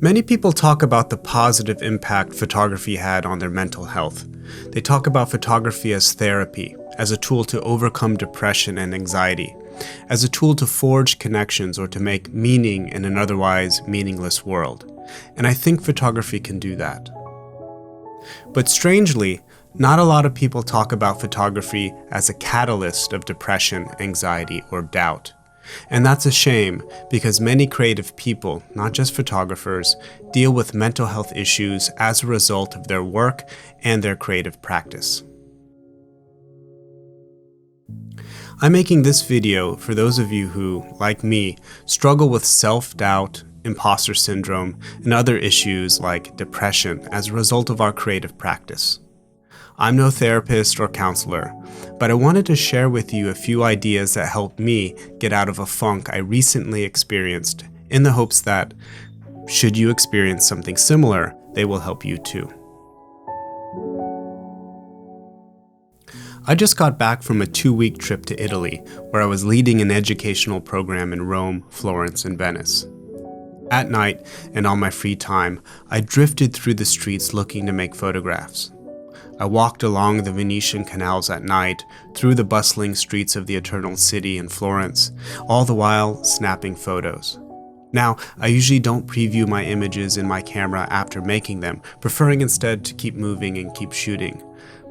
Many people talk about the positive impact photography had on their mental health. They talk about photography as therapy, as a tool to overcome depression and anxiety, as a tool to forge connections or to make meaning in an otherwise meaningless world. And I think photography can do that. But strangely, not a lot of people talk about photography as a catalyst of depression, anxiety, or doubt. And that's a shame, because many creative people, not just photographers, deal with mental health issues as a result of their work and their creative practice. I'm making this video for those of you who, like me, struggle with self-doubt, imposter syndrome, and other issues like depression as a result of our creative practice. I'm no therapist or counselor, but I wanted to share with you a few ideas that helped me get out of a funk I recently experienced, in the hopes that, should you experience something similar, they will help you too. I just got back from a 2-week trip to Italy, where I was leading an educational program in Rome, Florence, and Venice. At night, and on my free time, I drifted through the streets looking to make photographs. I walked along the Venetian canals at night, through the bustling streets of the Eternal City in Florence, all the while snapping photos. Now, I usually don't preview my images in my camera after making them, preferring instead to keep moving and keep shooting.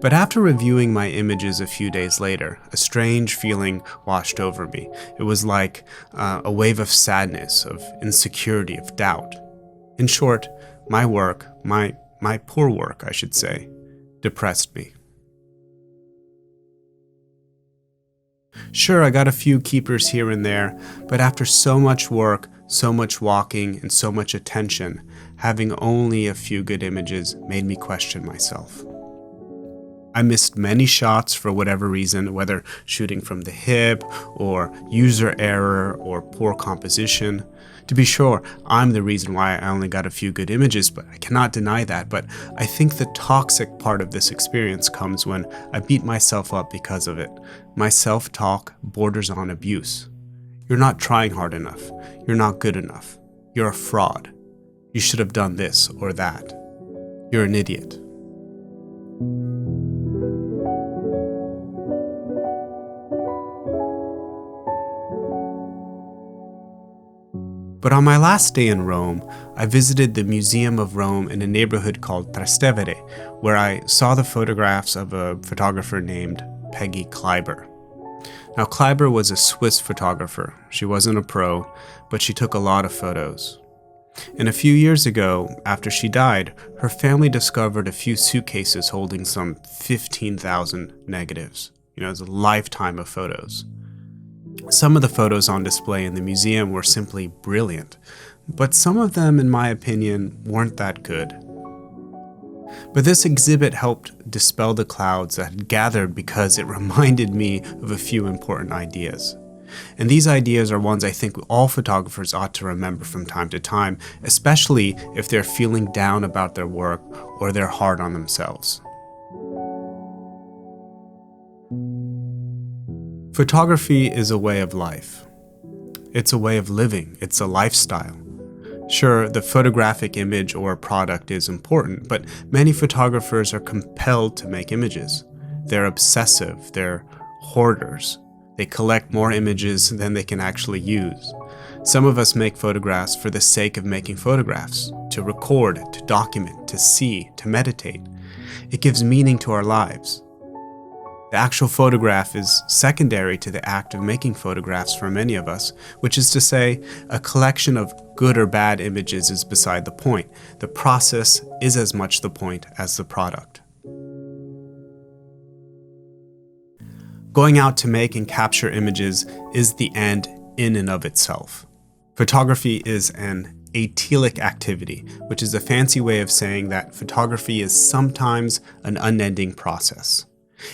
But after reviewing my images a few days later, a strange feeling washed over me. It was like a wave of sadness, of insecurity, of doubt. In short, my work, my poor work, I should say, depressed me. Sure, I got a few keepers here and there, but after so much work, so much walking, and so much attention, having only a few good images made me question myself. I missed many shots for whatever reason, whether shooting from the hip, or user error, or poor composition. To be sure, I'm the reason why I only got a few good images, but I cannot deny that. But I think the toxic part of this experience comes when I beat myself up because of it. My self-talk borders on abuse. You're not trying hard enough. You're not good enough. You're a fraud. You should have done this or that. You're an idiot. But on my last day in Rome, I visited the Museum of Rome in a neighborhood called Trastevere, where I saw the photographs of a photographer named Peggy Kleiber. Now, Kleiber was a Swiss photographer. She wasn't a pro, but she took a lot of photos. And a few years ago, after she died, her family discovered a few suitcases holding some 15,000 negatives. It's a lifetime of photos. Some of the photos on display in the museum were simply brilliant, but some of them, in my opinion, weren't that good. But this exhibit helped dispel the clouds that had gathered because it reminded me of a few important ideas. And these ideas are ones I think all photographers ought to remember from time to time, especially if they're feeling down about their work or they're hard on themselves. Photography is a way of life. It's a way of living. It's a lifestyle. Sure, the photographic image or product is important, but many photographers are compelled to make images. They're obsessive. They're hoarders. They collect more images than they can actually use. Some of us make photographs for the sake of making photographs, to record, to document, to see, to meditate. It gives meaning to our lives. The actual photograph is secondary to the act of making photographs for many of us, which is to say, a collection of good or bad images is beside the point. The process is as much the point as the product. Going out to make and capture images is the end in and of itself. Photography is an atelic activity, which is a fancy way of saying that photography is sometimes an unending process.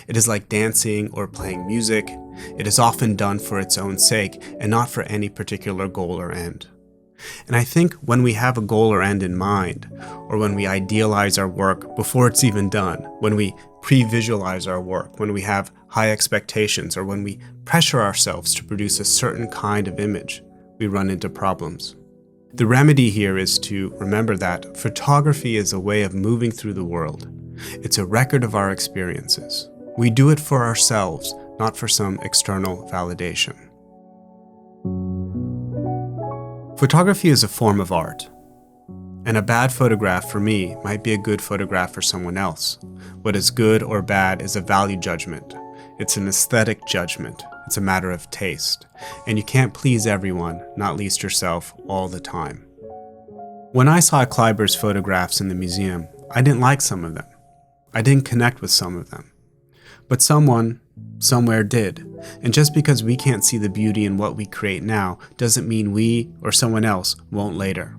It is like dancing or playing music. It is often done for its own sake and not for any particular goal or end. And I think when we have a goal or end in mind, or when we idealize our work before it's even done, when we pre-visualize our work, when we have high expectations, or when we pressure ourselves to produce a certain kind of image, we run into problems. The remedy here is to remember that photography is a way of moving through the world. It's a record of our experiences. We do it for ourselves, not for some external validation. Photography is a form of art, and a bad photograph for me might be a good photograph for someone else. What is good or bad is a value judgment. It's an aesthetic judgment. It's a matter of taste, and you can't please everyone, not least yourself, all the time. When I saw Kleiber's photographs in the museum, I didn't like some of them. I didn't connect with some of them. But someone, somewhere did. And just because we can't see the beauty in what we create now doesn't mean we or someone else won't later.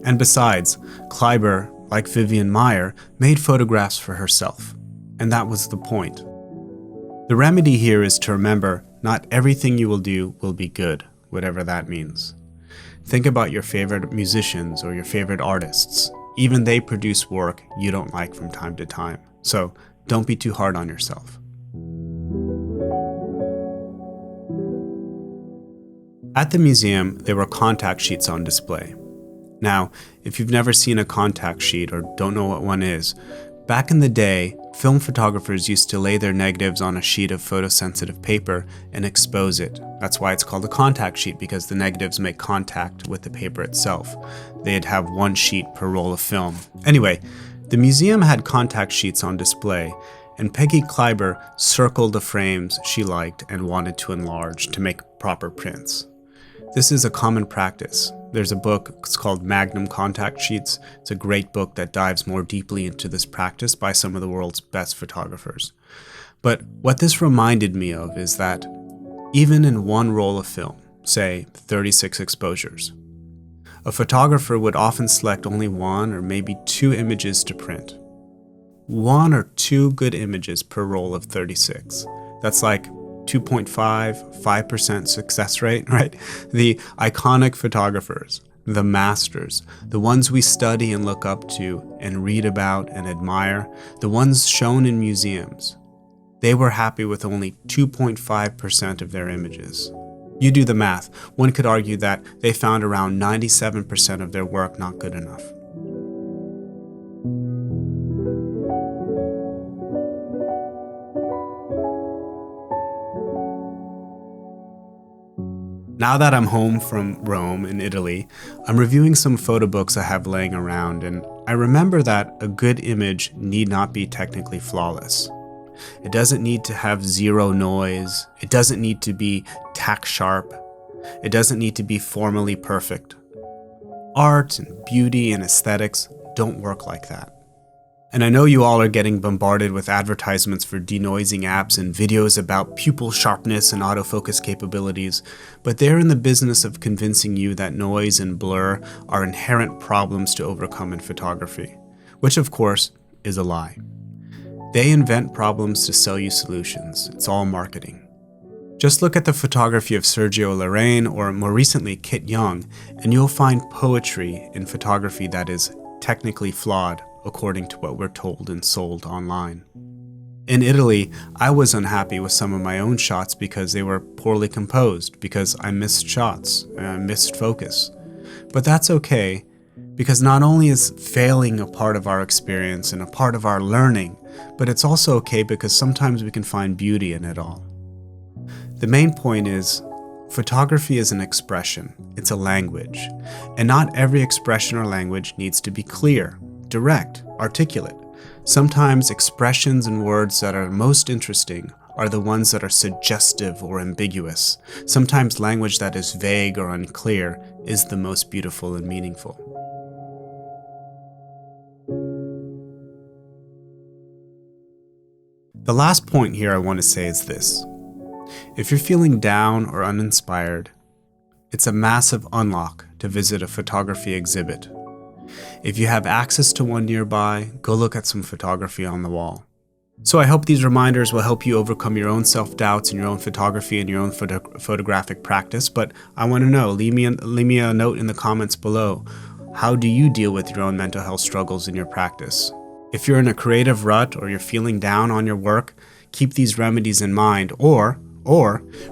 And besides, Kleiber, like Vivian Maier, made photographs for herself. And that was the point. The remedy here is to remember not everything you will do will be good, whatever that means. Think about your favorite musicians or your favorite artists. Even they produce work you don't like from time to time. So don't be too hard on yourself. At the museum, there were contact sheets on display. Now, if you've never seen a contact sheet or don't know what one is, back in the day, film photographers used to lay their negatives on a sheet of photosensitive paper and expose it. That's why it's called a contact sheet, because the negatives make contact with the paper itself. They'd have one sheet per roll of film. Anyway, the museum had contact sheets on display, and Peggy Kleiber circled the frames she liked and wanted to enlarge to make proper prints. This is a common practice. There's a book, it's called Magnum Contact Sheets. It's a great book that dives more deeply into this practice by some of the world's best photographers. But what this reminded me of is that even in one roll of film, say 36 exposures, a photographer would often select only one or maybe two images to print. One or two good images per roll of 36. That's like 5% success rate, right? The iconic photographers, the masters, the ones we study and look up to and read about and admire, the ones shown in museums, they were happy with only 2.5% of their images. You do the math. One could argue that they found around 97% of their work not good enough. Now that I'm home from Rome in Italy, I'm reviewing some photo books I have laying around, and I remember that a good image need not be technically flawless. It doesn't need to have zero noise. It doesn't need to be tack sharp. It doesn't need to be formally perfect. Art and beauty and aesthetics don't work like that. And I know you all are getting bombarded with advertisements for denoising apps and videos about pupil sharpness and autofocus capabilities, but they're in the business of convincing you that noise and blur are inherent problems to overcome in photography, which of course is a lie. They invent problems to sell you solutions. It's all marketing. Just look at the photography of Sergio Lorraine or more recently Kit Young, and you'll find poetry in photography that is technically flawed, according to what we're told and sold online. In Italy, I was unhappy with some of my own shots because they were poorly composed, because I missed shots, and I missed focus. But that's okay, because not only is failing a part of our experience and a part of our learning, but it's also okay because sometimes we can find beauty in it all. The main point is, photography is an expression, it's a language, and not every expression or language needs to be clear, direct, articulate. Sometimes expressions and words that are most interesting are the ones that are suggestive or ambiguous. Sometimes language that is vague or unclear is the most beautiful and meaningful. The last point here I want to say is this. If you're feeling down or uninspired, it's a massive unlock to visit a photography exhibit. If you have access to one nearby, go look at some photography on the wall. So I hope these reminders will help you overcome your own self-doubts in your own photography and your own photographic practice. But I want to know, leave me a note in the comments below. How do you deal with your own mental health struggles in your practice? If you're in a creative rut or you're feeling down on your work, keep these remedies in mind, or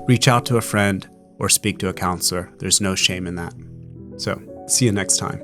reach out to a friend or speak to a counselor. There's no shame in that. So, see you next time.